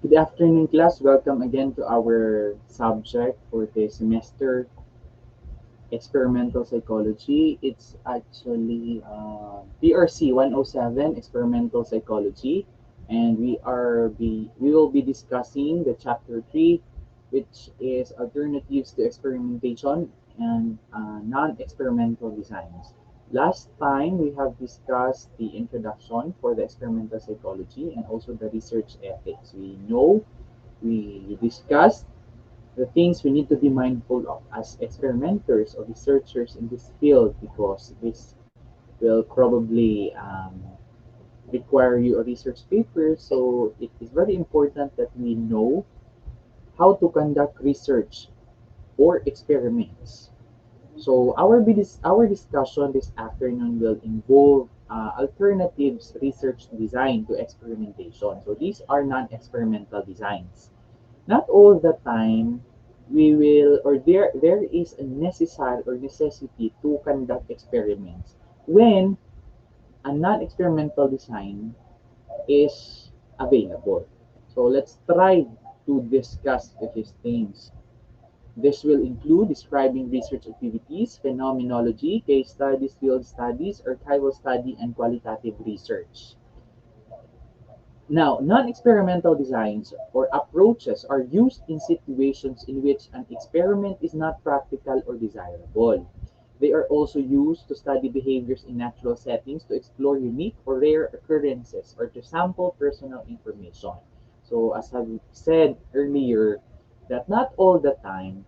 Good afternoon, class. Welcome again to our subject for the semester, experimental psychology. It's actually PRC 107, experimental psychology, and we will be discussing the chapter 3, which is alternatives to experimentation and non-experimental designs. Last time we have discussed the introduction for the experimental psychology and also the research ethics. We discussed the things we need to be mindful of as experimenters or researchers in this field, because this will probably require you a research paper. So it is very important that we know how to conduct research or experiments. So our discussion this afternoon will involve alternatives research design to experimentation. So these are non-experimental designs. Not all the time we will, or there is a necessary or necessity to conduct experiments when a non-experimental design is available. So let's try to discuss these things. This will include describing research activities, phenomenology, case studies, field studies, archival study, and qualitative research. Now, non-experimental designs or approaches are used in situations in which an experiment is not practical or desirable. They are also used to study behaviors in natural settings, to explore unique or rare occurrences, or to sample personal information. So, as I've said earlier, that not all the time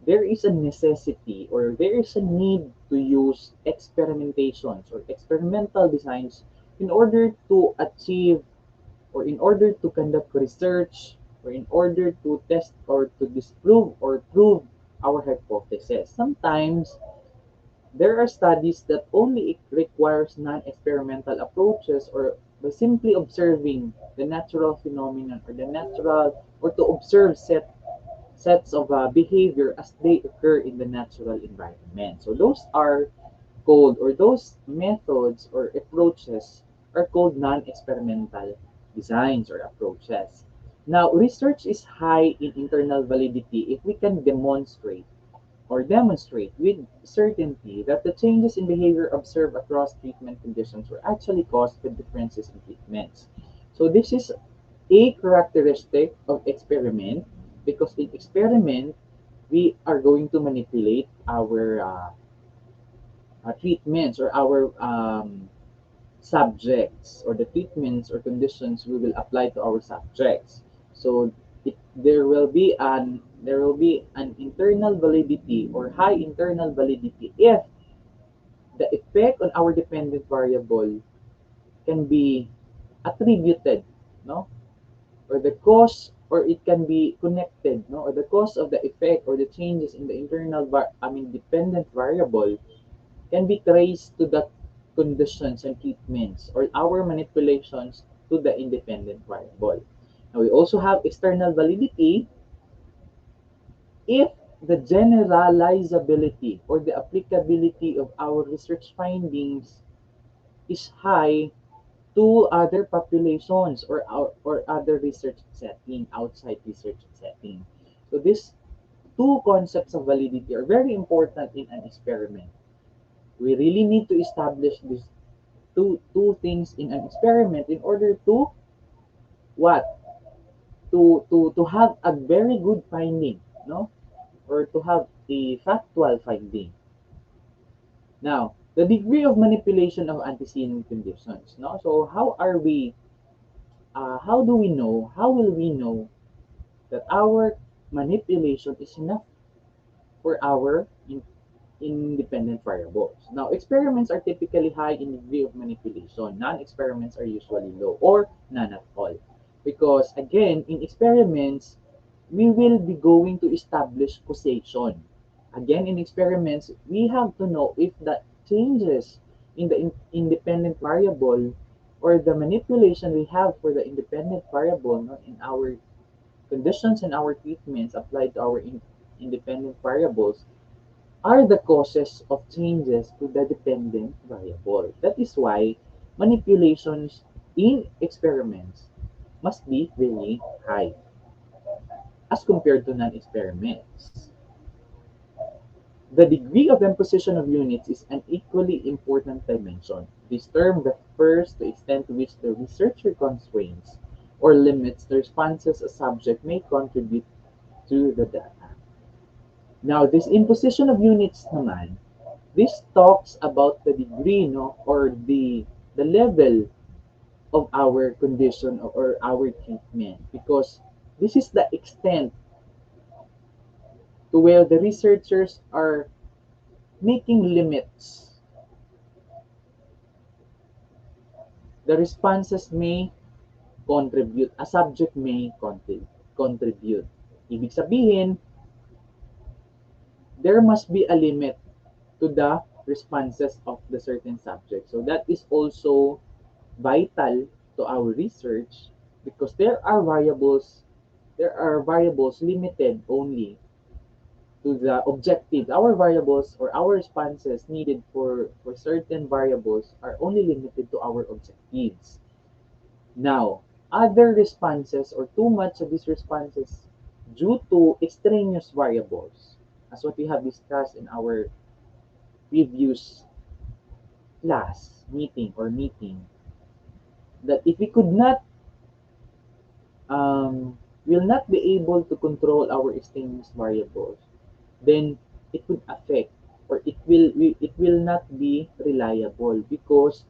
there is a necessity or there is a need to use experimentations or experimental designs in order to achieve or in order to conduct research or in order to test or to disprove or prove our hypothesis. Sometimes there are studies that only requires non-experimental approaches or by simply observing the natural phenomenon or the natural or to observe sets of behavior as they occur in the natural environment. So those are called, or those methods or approaches are called non-experimental designs or approaches. Now, research is high in internal validity if we can demonstrate with certainty that the changes in behavior observed across treatment conditions were actually caused by differences in treatments. So this is a characteristic of experiment, because in experiment we are going to manipulate our treatments or our subjects, or the treatments or conditions we will apply to our subjects. So there will be an internal validity or high internal validity if the effect on our dependent variable can be attributed, no, or the cause, or it can be connected, no, or the cause of the effect or the changes in the dependent variable can be traced to the conditions and treatments or our manipulations to the independent variable. Now we also have external validity if the generalizability or the applicability of our research findings is high to other populations or other research setting, outside research setting. So these two concepts of validity are very important in an experiment. We really need to establish these two things in an experiment in order to what? To have a very good finding, no? Or to have a factual finding. Now, the degree of manipulation of antecedent conditions, no? So how will we know that our manipulation is enough for our independent variables? Now, experiments are typically high in degree of manipulation. Non-experiments are usually low or none at all. Because again, in experiments, we will be going to establish causation. Again, in experiments, we have to know if the changes in the independent variable or the manipulation we have for the independent variable, no, in our conditions and our treatments applied to our independent variables are the causes of changes to the dependent variable. That is why manipulations in experiments must be very high as compared to non-experiments. The degree of imposition of units is an equally important dimension. This term refers to the extent to which the researcher constrains or limits the responses a subject may contribute to the data. Now, this imposition of units naman, this talks about the degree, no, or the level of our condition or our treatment, because this is the extent to where the researchers are making limits. The responses may contribute, a subject may contribute. Ibig sabihin, there must be a limit to the responses of the certain subject. So that is also vital to our research because there are variables limited only to the objectives. Our variables or our responses needed for certain variables are only limited to our objectives. Now, other responses or too much of these responses due to extraneous variables, as what we have discussed in our previous class meeting, that if we could not will not be able to control our extraneous variables, then it would affect or it will not be reliable because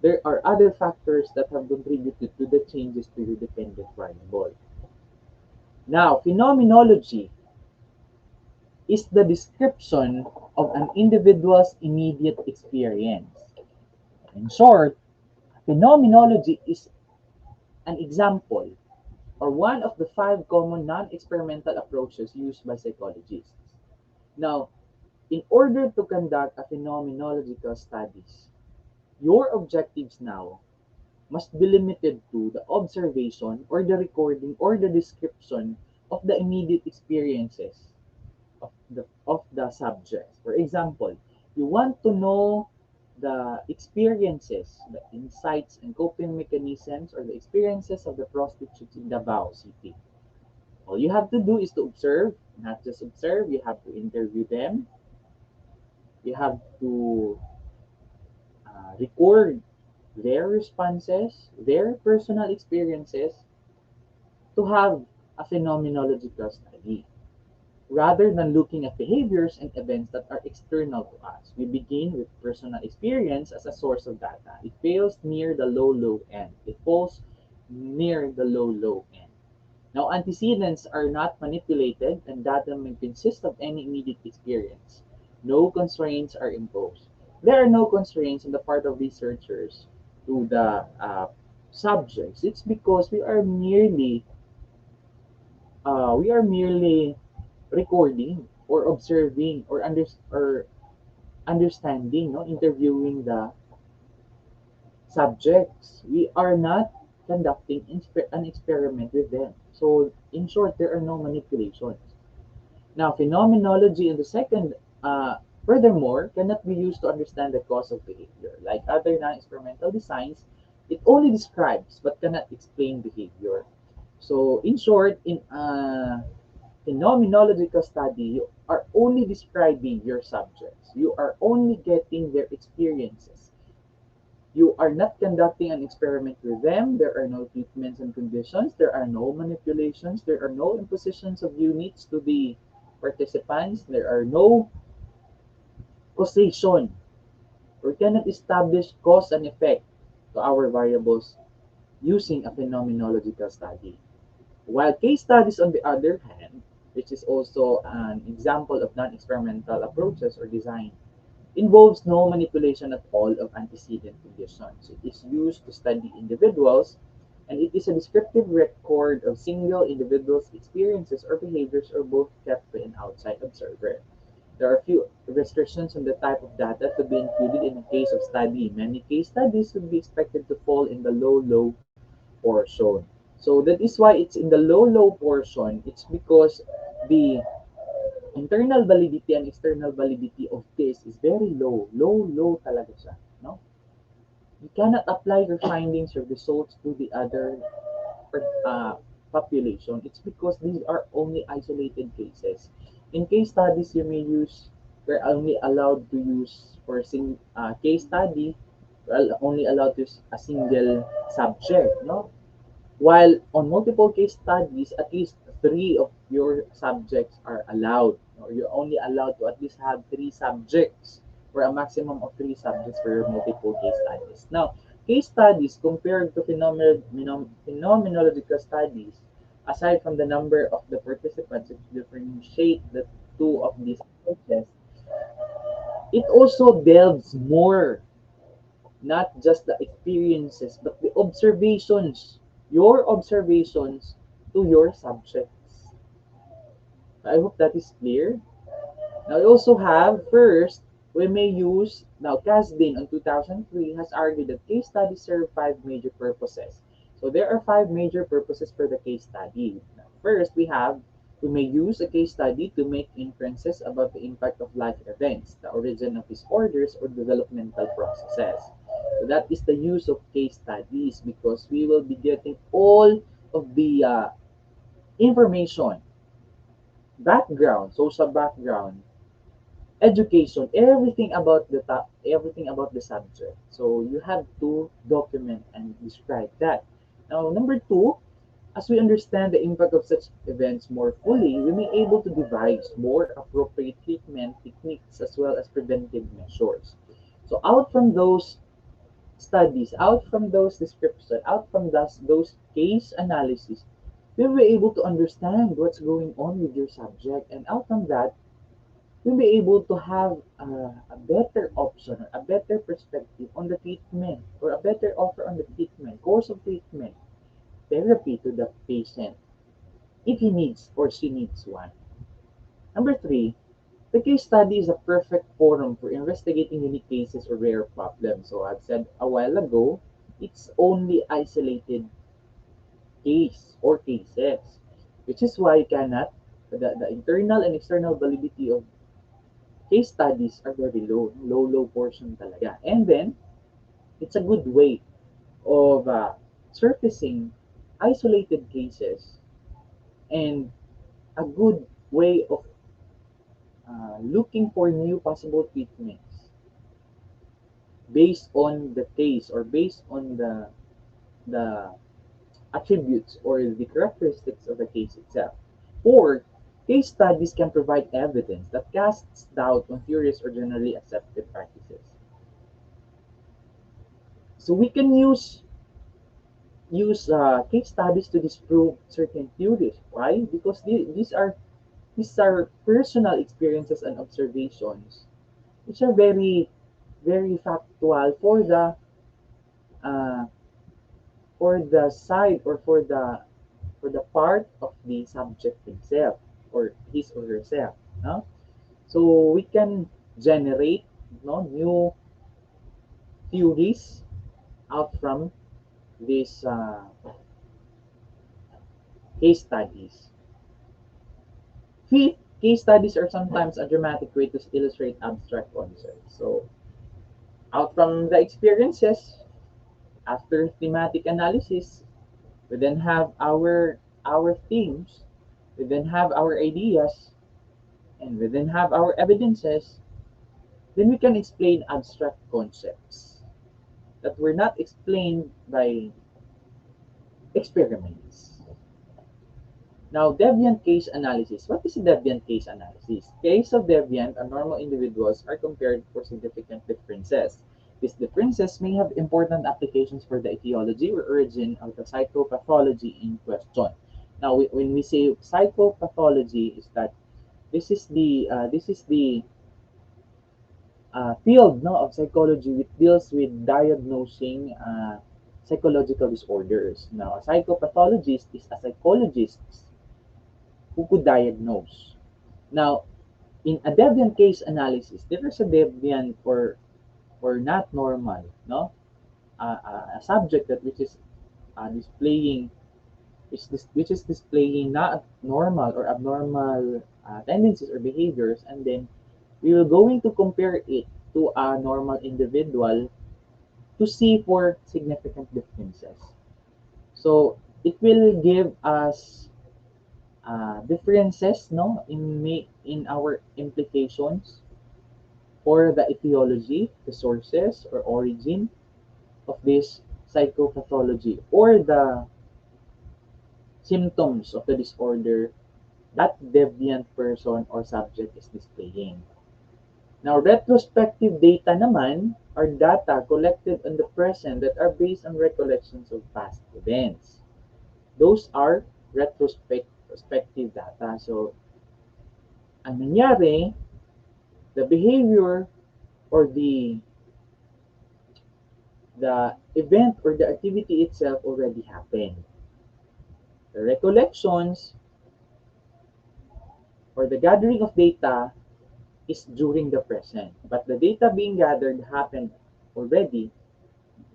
there are other factors that have contributed to the changes to your dependent variable. Now, phenomenology is the description of an individual's immediate experience. In short, phenomenology is an example or one of the 5 common non-experimental approaches used by psychologists. Now, in order to conduct a phenomenological studies, your objectives now must be limited to the observation or the recording or the description of the immediate experiences of the subjects. For example, you want to know the experiences, the insights and coping mechanisms or the experiences of the prostitutes in Davao City. All you have to do is to observe, not just observe, you have to interview them, you have to record their responses, their personal experiences to have a phenomenological study. Rather than looking at behaviors and events that are external to us, we begin with personal experience as a source of data. It fails near the low end. It falls near the low end. Now, antecedents are not manipulated and data may consist of any immediate experience. No constraints are imposed. There are no constraints on the part of researchers to the subjects. It's because we are merely recording or observing or understanding, no, interviewing the subjects. We are not conducting an experiment with them. So, in short, there are no manipulations. Now, phenomenology in the second, furthermore, cannot be used to understand the cause of behavior. Like other non-experimental designs, it only describes but cannot explain behavior. So, in short, in a phenomenological study, you are only describing your subjects. You are only getting their experiences. You are not conducting an experiment with them. There are no treatments and conditions. There are no manipulations. There are no impositions of units to the participants. There are no causation. We cannot establish cause and effect to our variables using a phenomenological study. While case studies, on the other hand, which is also an example of non-experimental approaches or design, involves no manipulation at all of antecedent conditions. It is used to study individuals, and it is a descriptive record of single individuals' experiences or behaviors or both kept by an outside observer. There are few restrictions on the type of data to be included in a case of study. Many case studies would be expected to fall in the low portion. So that is why it's in the low portion. It's because the internal validity and external validity of this is very low talaga siya, no? You cannot apply your findings or results to the other population, it's because these are only isolated cases. In case studies, we're only allowed to use for case study, we're only allowed to use a single subject, no? While on multiple case studies, at least three of your subjects are allowed, or you're only allowed to at least have three subjects, or a maximum of three subjects for your multiple case studies. Now, case studies compared to phenomenological studies, aside from the number of the participants, which differentiate the two of these approaches, it also delves more, not just the experiences, but the observations, your observations to your subjects. I hope that is clear. Now, we also have, first, we may use, now Casdin in 2003 has argued that case studies serve five major purposes. So there are five major purposes for the case study. Now, first, we may use a case study to make inferences about the impact of life events, the origin of disorders, or developmental processes. So that is the use of case studies, because we will be getting all of the information, background, social background, education, everything about the subject. So you have to document and describe that. Now, number two, as we understand the impact of such events more fully, we may be able to devise more appropriate treatment techniques as well as preventive measures. So out from those studies, out from those descriptions, out from those case analysis, we will be able to understand what's going on with your subject, and out from that, you'll be able to have a better option, or a better perspective on the treatment, or a better offer on the treatment, course of treatment, therapy to the patient, if he needs or she needs one. Number three, the case study is a perfect forum for investigating unique cases or rare problems. So I've said a while ago, it's only isolated case or cases, which is why you cannot, the internal and external validity of case studies are very low portion talaga. And then, it's a good way of surfacing isolated cases, and a good way of looking for new possible treatments based on the case, or based on the attributes or the characteristics of the case itself. Or, case studies can provide evidence that casts doubt on theories or generally accepted practices. So we can use case studies to disprove certain theories. Why? Because these are personal experiences and observations, which are very very factual uh, for the side, or for the part of the subject himself, or his or herself. No? So we can generate, no, new theories out from these case studies. Fifth, case studies are sometimes a dramatic way to illustrate abstract concepts. So, out from the experiences, after thematic analysis, we then have our themes, we then have our ideas, and we then have our evidences. Then we can explain abstract concepts that were not explained by experiments. Now, deviant case analysis. What is a deviant case analysis? Case of deviant and normal individuals are compared for significant differences. These differences may have important applications for the etiology or origin of the psychopathology in question. Now, when we say psychopathology, is that this is the field, no, of psychology which deals with diagnosing psychological disorders. Now, a psychopathologist is a psychologist who could diagnose. Now, in a deviant case analysis, there is a deviant or not normal, no, a subject that which is displaying which is displaying not normal or abnormal tendencies or behaviors, and then we will going to compare it to a normal individual to see for significant differences. So it will give us differences, no, in our implications for the etiology, the sources or origin of this psychopathology or the symptoms of the disorder that deviant person or subject is displaying. Now, retrospective data naman are data collected in the present that are based on recollections of past events. Those are retrospective data. So, ang nangyari, the behavior or the event or the activity itself already happened. The recollections or the gathering of data is during the present, but the data being gathered happened already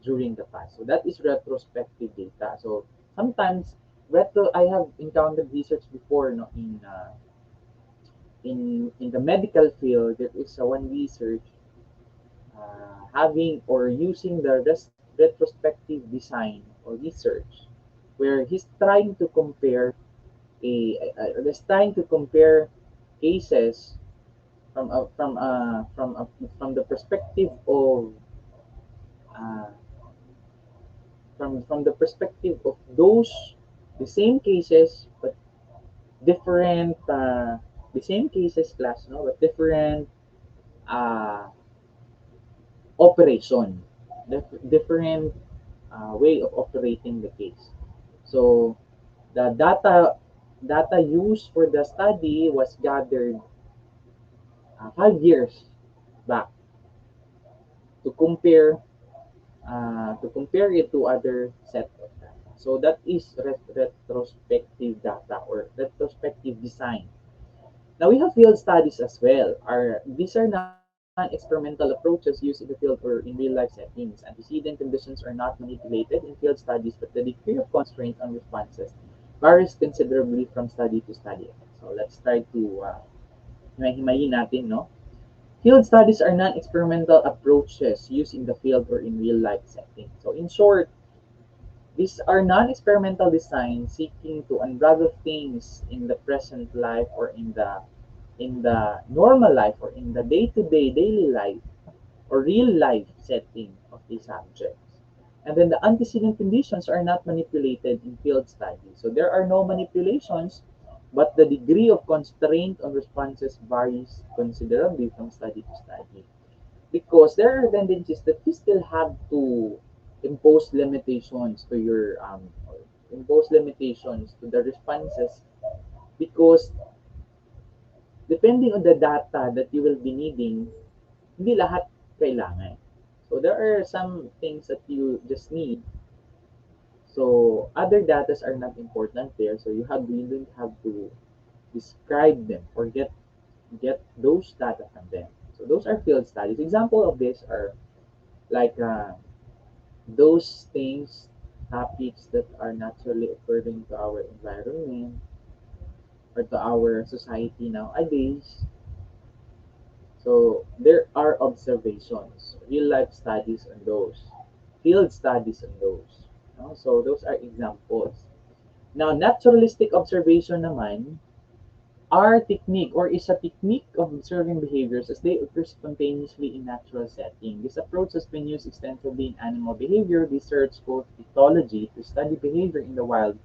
during the past. So that is retrospective data. So sometimes I have encountered research before, no, in the medical field. There is one research having or using the retrospective design or research, where he's trying to compare he's trying to compare cases from the perspective of uh, from the perspective of those the same cases but different the same cases class, no, but different uh, operation, different way of operating the case. So the data used for the study was gathered 5 years back to compare it to other set of data. So that is retrospective data or retrospective design. Now we have field studies as well. These are non-experimental approaches used in the field or in real life settings. Antecedent conditions are not manipulated in field studies, but the degree of constraint on responses varies considerably from study to study. So let's try to himay-himayin natin, no? Field studies are non-experimental approaches used in the field or in real life settings. So in short, these are non-experimental designs seeking to unravel things in the present life or in the normal life or in the day-to-day daily life or real life setting of the subjects. And then the antecedent conditions are not manipulated in field studies. So there are no manipulations, but the degree of constraint on responses varies considerably from study to study. Because there are tendencies that you still have to impose limitations to your impose limitations to the responses because depending on the data that you will be needing, hindi lahat kailangan. So there are some things that you just need. So other data are not important there. So you don't have to describe them or get those data from them. So those are field studies. Example of this are like those things, topics that are naturally occurring to our environment or to our society nowadays. So there are observations, real life studies on those, field studies on those. No? So those are examples. Now, naturalistic observation naman are technique or is a technique of observing behaviors as they occur spontaneously in natural setting. This approach has been used extensively in animal behavior research, both ethology to study behavior in the wild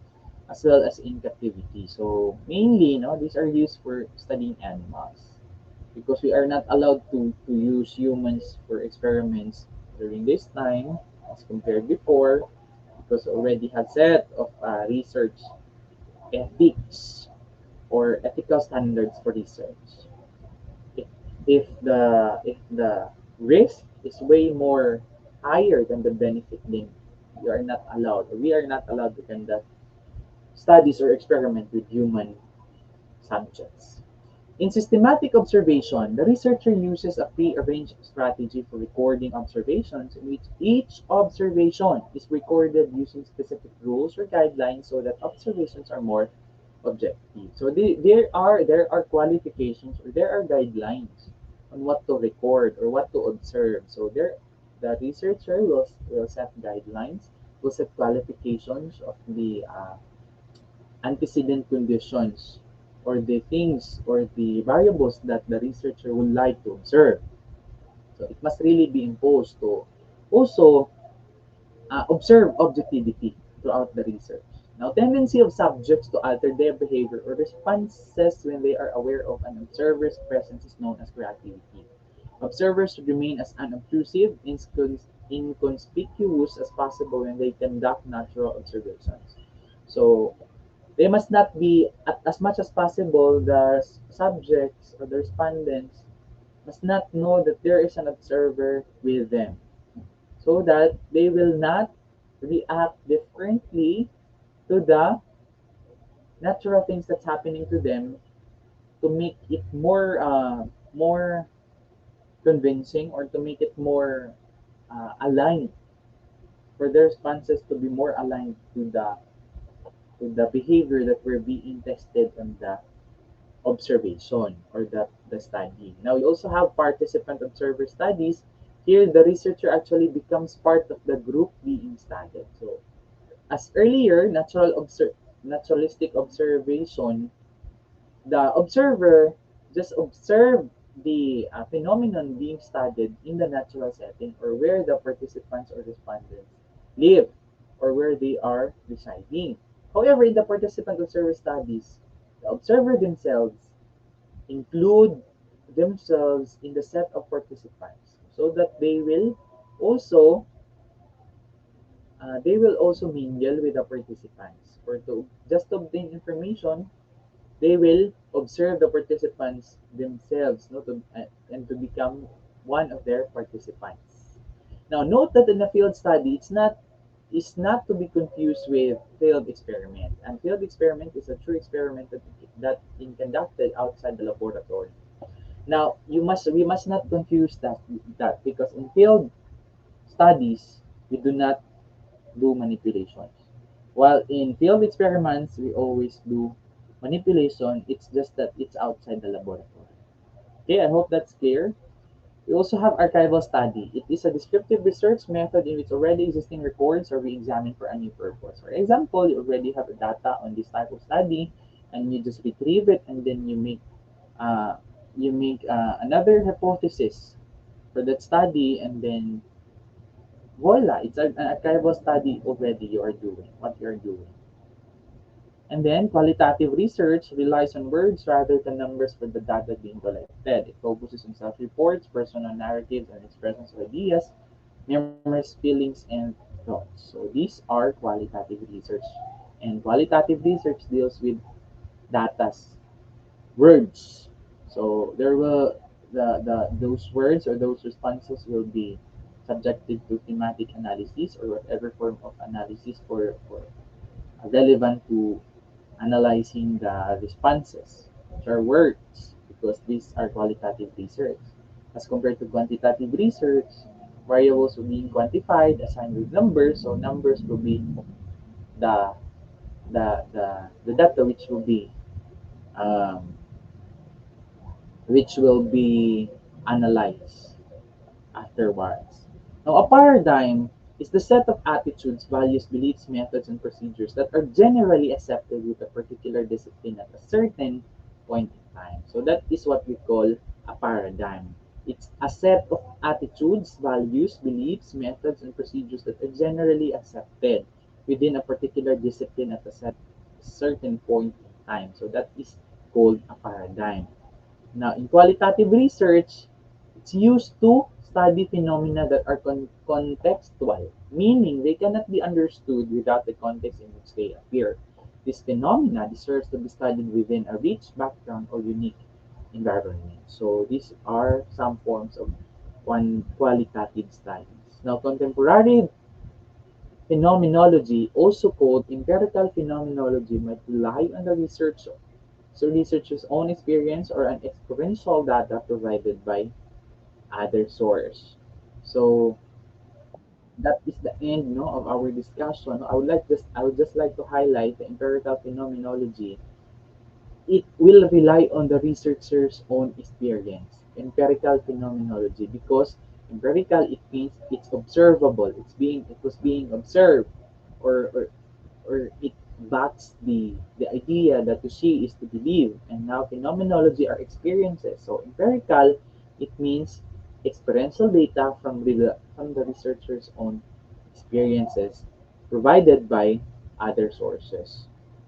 as well as in captivity. So mainly, these are used for studying animals because we are not allowed to use humans for experiments during this time as compared before because already have set of research ethics or ethical standards for research. If, if the risk is way more higher than the benefit, then you are not allowed or we are not allowed to conduct studies or experiment with human subjects. In systematic observation, the researcher uses a prearranged strategy for recording observations in which each observation is recorded using specific rules or guidelines so that observations are more objective. So there are qualifications or there are guidelines on what to record or what to observe. So the researcher will set guidelines requisite qualifications of the antecedent conditions or the things or the variables that the researcher would like to observe. So it must really be imposed to also observe objectivity throughout the research. Now, tendency of subjects to alter their behavior or responses when they are aware of an observer's presence is known as reactivity. Observers should remain as unobtrusive, inconspicuous as possible when they conduct natural observations. So, they must not be, as much as possible, the subjects or the respondents must not know that there is an observer with them so that they will not react differently to the natural things that's happening to them to make it more convincing or to make it more aligned for their responses to be more aligned to the behavior that we're being tested on the observation or the study. Now we also have participant observer studies. Here the researcher actually becomes part of the group being studied. So as earlier, naturalistic observation, the observer just observe the phenomenon being studied in the natural setting or where the participants or respondents live or where they are residing. However, in the participant observer studies, the observer themselves include themselves in the set of participants so that they will also mingle with the participants or to just to obtain information they will observe the participants themselves no, and to become one of their participants. Now, note that in a field study, it's not to be confused with field experiment. And field experiment is a true experiment that is conducted outside the laboratory. Now, we must not confuse that because in field studies, we do not do manipulations. While in field experiments, we always do manipulation. It's just that it's outside the laboratory. Okay, I hope that's clear. We also have archival study. It is a descriptive research method in which already existing records are re-examined for a new purpose. For example, you already have data on this type of study, and you just retrieve it, and then you make another hypothesis for that study, and then voila, it's an archival study already. You are doing what you are doing. And then qualitative research relies on words rather than numbers for the data being collected. It focuses on self-reports, personal narratives, and expressions of ideas, memories, feelings, and thoughts. So these are qualitative research. And qualitative research deals with data's words. So there will the those words or those responses will be subjected to thematic analysis or whatever form of analysis for relevant to analyzing the responses, which are words, because these are qualitative research. As compared to quantitative research, variables will be quantified, assigned with numbers, so numbers will be the the data um, which will be analyzed afterwards. Now, a paradigm is the set of attitudes, values, beliefs, methods, and procedures that are generally accepted with a particular discipline at a certain point in time. So that is what we call a paradigm. It's a set of attitudes, values, beliefs, methods, and procedures that are generally accepted within a particular discipline at a certain point in time. So that is called a paradigm. Now, in qualitative research, it's used to study phenomena that are contextual, meaning they cannot be understood without the context in which they appear. This phenomena deserves to be studied within a rich background or unique environment. So these are some forms of one qualitative studies. Now, contemporary phenomenology, also called empirical phenomenology, might rely on the researcher's own experience or an experiential data provided by other source. So that is the end no, of our discussion. I would just like to highlight the empirical phenomenology. It will rely on the researcher's own experience. Empirical phenomenology, because empirical it means it's observable. It was being observed. or it backs the idea that to see is to believe. And now phenomenology are experiences. So empirical, it means experiential data from the researcher's own experiences provided by other sources.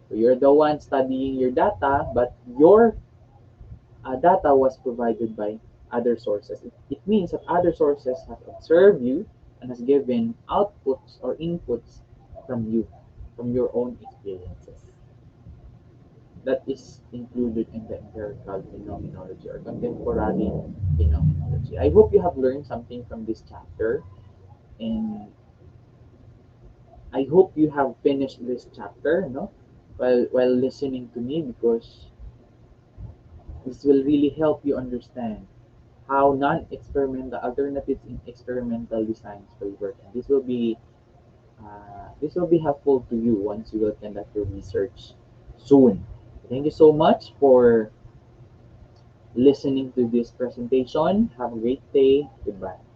So you're the one studying your data, but your data was provided by other sources. It means that other sources have observed you and has given outputs or inputs from you, from your own experiences. That is included in the empirical phenomenology or contemporary phenomenology. I hope you have learned something from this chapter, and I hope you have finished this chapter, no, while listening to me, because this will really help you understand how non-experimental alternatives in experimental designs will work. And this will be helpful to you once you will conduct your research soon. Thank you so much for listening to this presentation. Have a great day. Goodbye.